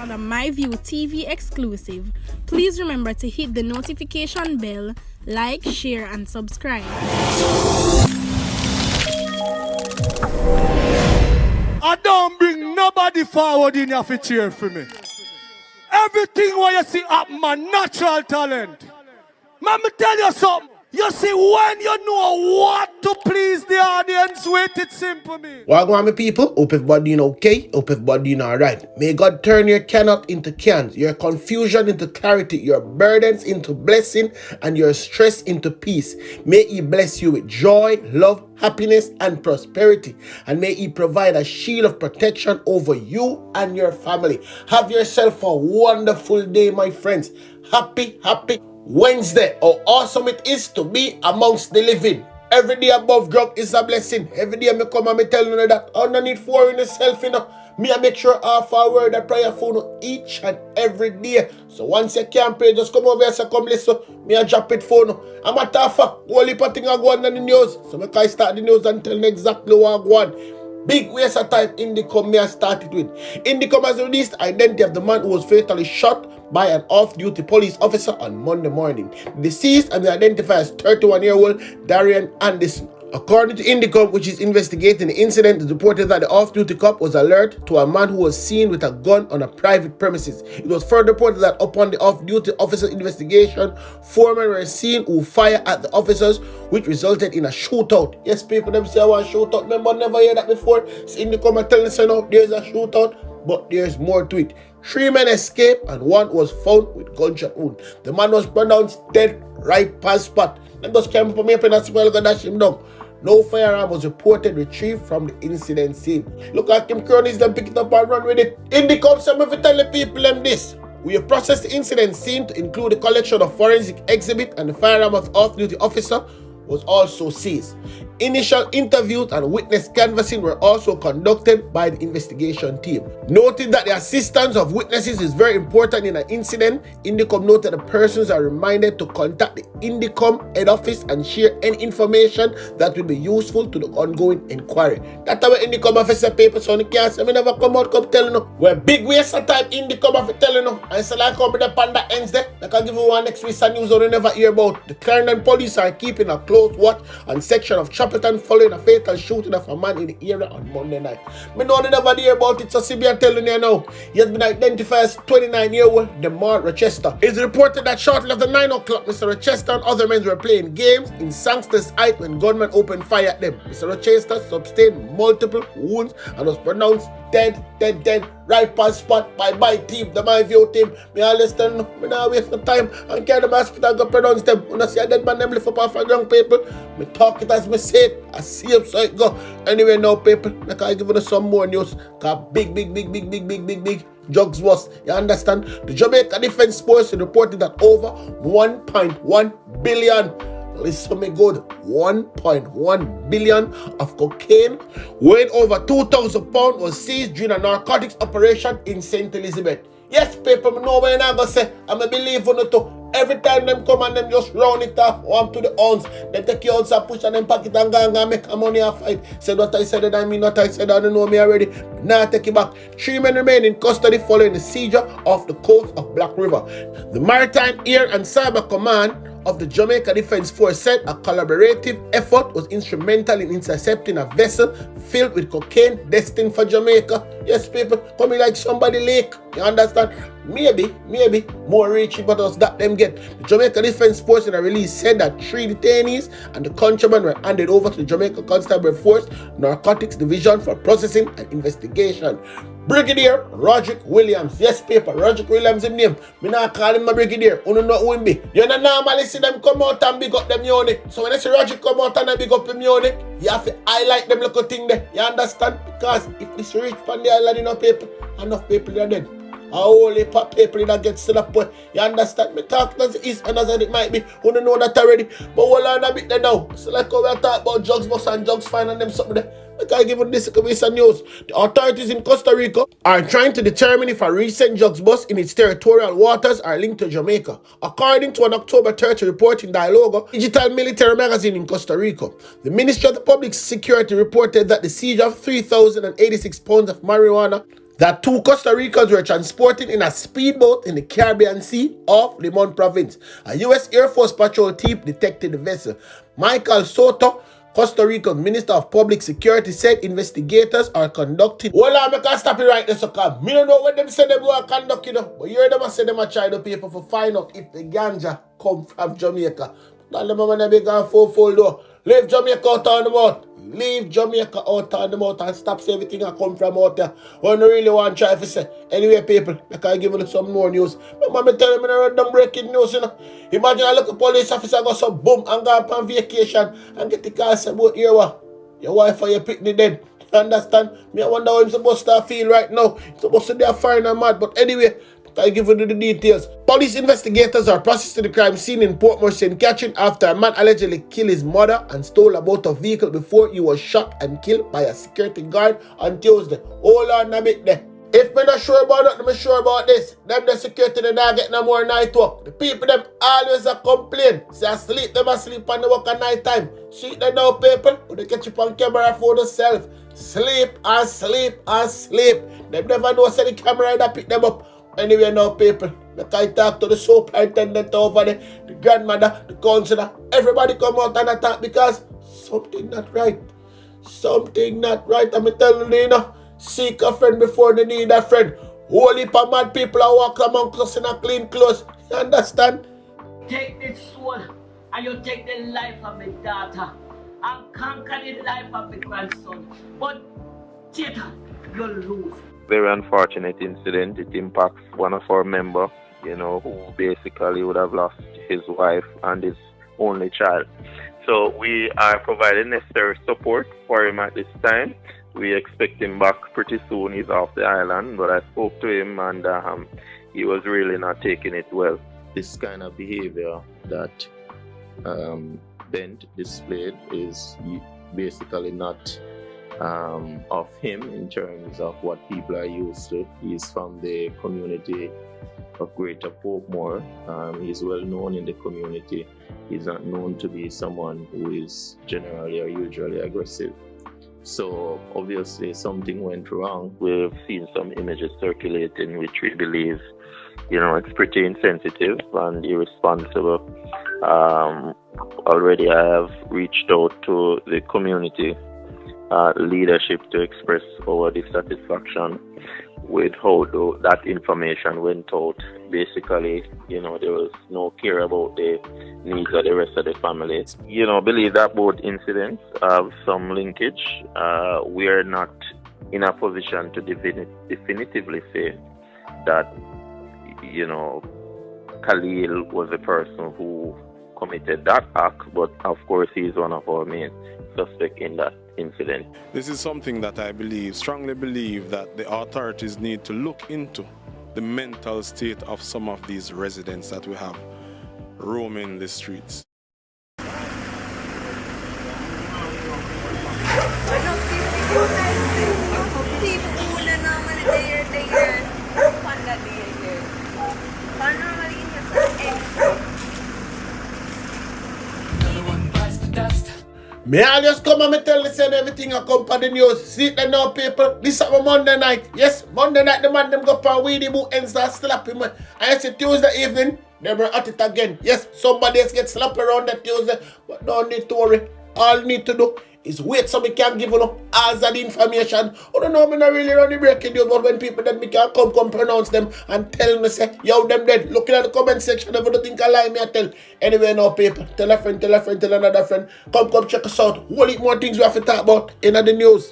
on a MyView TV exclusive. Please remember to hit the notification bell, like, share, and subscribe. I don't bring nobody forward in here to cheer for me. Everything what you see up my natural talent. Let me tell you something. You see, when you know what to please the audience with, it's simple, me. Welcome, my people. Hope everybody doing okay. Hope everybody doing alright. May God turn your cannot into cans, your confusion into clarity, your burdens into blessing, and your stress into peace. May He bless you with joy, love, happiness, and prosperity. And may He provide a shield of protection over you and your family. Have yourself a wonderful day, my friends. Happy Wednesday. How awesome it is to be amongst the living. Every day above ground is a blessing. Every day I come and I tell you that underneath for in yourself, you know. Me I make sure half a word of prayer for you each and every day. So once you can't pray, just come over here and come listen. Me I drop it for you. I'm a matter of fact, whole heap of things are going on in the news. So I can start the news and tell you exactly what I want. Big waste of time Indicom me I started with. Indicom has released the identity of the man who was fatally shot by an off-duty police officer on Monday morning. The deceased and identified as 31-year-old Darian Anderson. According to Indicom, which is investigating the incident, it reported that the off-duty cop was alert to a man who was seen with a gun on a private premises. It was further reported that upon the off-duty officer's investigation, 4 men were seen who fired at the officers, which resulted in a shootout. Yes, people, them say I want shootout. Remember, never heard that before. So Indicom are telling us now there's a shootout, but there's more to it. 3 men escaped and 1 was found with gunshot wound. The man was pronounced dead right past spot. Them just came up me up in a smell and dash him down. No firearm was reported retrieved from the incident scene. Look at them cronies, them pick it up and run with it. Indicom, some of it tell the people them this. We have processed the incident scene to include the collection of forensic exhibit, and the firearm of the off-duty officer was also seized. Initial interviews and witness canvassing were also conducted by the investigation team. Noting that the assistance of witnesses is very important in an incident, Indicom noted the persons are reminded to contact the Indicom head office and share any information that will be useful to the ongoing inquiry. That's how Indicom officer paper, so you can't say me never come out, come telling you. We're big waste of time Indicom officer telling you. And so like come with the panda ends there, I can give you one next week some news you never hear about. The Clarendon police are keeping a close watch on section of Chapelton following a fatal shooting of a man in the area on Monday night. Me know they never hear about it, so see me telling you now. He has been identified as 29-year-old Demar Rochester. It is reported that shortly after 9 o'clock, Mr. Rochester and other men were playing games in Sangster's Heights when gunmen opened fire at them. Mr. Rochester sustained multiple wounds and was pronounced dead, right past spot by my team, the MyView team. Me understand, me not waste no time and carry them hospital and go pronounce them. When I see a dead man, them lift up off of young people. Me talk it as me say it. I see it so it go. Anyway now people, I can give you some more news. Cause big drugs was, you understand? The Jamaica Defense Force reported that over 1.1 billion, listen me good, 1.1 billion of cocaine weighing over 2,000 pounds was seized during a narcotics operation in St. Elizabeth. Yes, people, I know when I go say, I'm a believer in it too. Every time them come and them just round it off, one to the ounce, they take you outside, push and them pocket and go and make a money off fight. Said what I said, and I mean what I said, I don't know me already. Now take it back. 3 men remain in custody following the seizure off the coast of Black River. The Maritime, Air and Cyber Command of the Jamaica Defense Force said a collaborative effort was instrumental in intercepting a vessel filled with cocaine destined for Jamaica. Yes, people, coming like somebody lake. You understand? Maybe more reaching, but us that them get. The Jamaica Defense Force in a release said that 3 detainees and the contraband were handed over to the Jamaica Constabulary Force Narcotics Division for processing and investigation. Brigadier Roderick Williams. Yes, paper. Roderick Williams his name. Me not call him my brigadier. You know who him be. You don't normally see them come out and big up them unit. So when I see Roderick come out and big up him unit, you have to highlight them little thing there. You understand? Because if this reach on the island, enough people are dead. A whole heap of people that get still up. You understand? Me talk as it is and as it might be. You don't know that already. But hold on a bit there now. So like how we are talking about drugs bus and drugs fine and them something there. I can't give you this piece of news. The authorities in Costa Rica are trying to determine if a recent drugs bust in its territorial waters are linked to Jamaica. According to an October 30 report in Dialogo, digital military magazine in Costa Rica, the Ministry of the Public Security reported that the seizure of 3,086 pounds of marijuana that 2 Costa Ricans were transported in a speedboat in the Caribbean Sea off Limon Province. A U.S. Air Force patrol team detected the vessel. Michael Soto, Costa Rican Minister of Public Security, said investigators are conducting. Hold on, I can stop it right there, so come. Me don't know what them say they will conduct, you know. But you hear them say them a try the paper for find out if the ganja come from Jamaica. Tell them when they be gone fourfold though. Leave Jamaica out on the mouth. Leave Jamaica out on the mouth and stop saying everything that come from out there. When you really want to try to say. Anyway, people, I can give you some more news. Remember me telling me I read them breaking news, you know. Imagine a little police officer go some boom and go up on vacation and get the car say about here what? Your wife or your picnic dead. You understand? Me I wonder how I'm supposed to feel right now. He's supposed to be a fine and mad. But anyway, I give you the details. Police investigators are processing the crime scene in Portmore, St. Catherine after a man allegedly killed his mother and stole a motor vehicle before he was shot and killed by a security guard on Tuesday. Hold on a bit there. If me not sure about that, I'm sure about this. Them the security they not get no more night work. The people them always a complain. Say asleep, them asleep on the work at night time. See them now people, when they catch you on camera for themselves. Sleep and sleep and sleep. Them never know say the camera that pick them up. Anyway now people, I talk to the superintendent over there, the grandmother, the councillor, everybody come out and attack because something not right. Something not right. I'm telling you, you know, seek a friend before they need a friend. Whole heap of mad people are walking among us in a clean clothes. You understand? Take this soul and you take the life of my daughter and conquer the life of my grandson. But Tita, you'll lose. Very unfortunate incident. It impacts one of our members, you know, who basically would have lost his wife and his only child. So we are providing necessary support for him at this time. We expect him back pretty soon. He's off the island, but I spoke to him and he was really not taking it well. This kind of behavior that Bent displayed is basically not of him in terms of what people are used to. He's from the community of Greater Portmore. He's well known in the community. He's not known to be someone who is generally or usually aggressive. So obviously something went wrong. We've seen some images circulating which we believe, you know, it's pretty insensitive and irresponsible. Already I have reached out to the community leadership to express our dissatisfaction with how that information went out. Basically, you know, there was no care about the needs of the rest of the family. You know, believe that both incidents have some linkage. We are not in a position to definitively say that, you know, Khalil was the person who committed that act, but of course he is one of our main suspects in that incident. This is something that I strongly believe that the authorities need to look into the mental state of some of these residents that we have roaming the streets. May I just come and tell you say everything I come for the news. See it now people. This is Monday night. Yes, Monday night the man them go for Wɛeɖibơo and start slapping me. And it's Tuesday evening, they were at it again. Yes, somebody else get slapped around that Tuesday. But don't need to worry. All you need to do is wait so we can give you all that information. I don't know, I'm not really running breaking news, but when people that me can come pronounce them and tell me say, yo, them dead. Looking at the comment section, if you don't think I lie, me I tell. Anyway, now people, tell a friend, tell another friend. Come check us out. Whole heap more things we have to talk about in the news.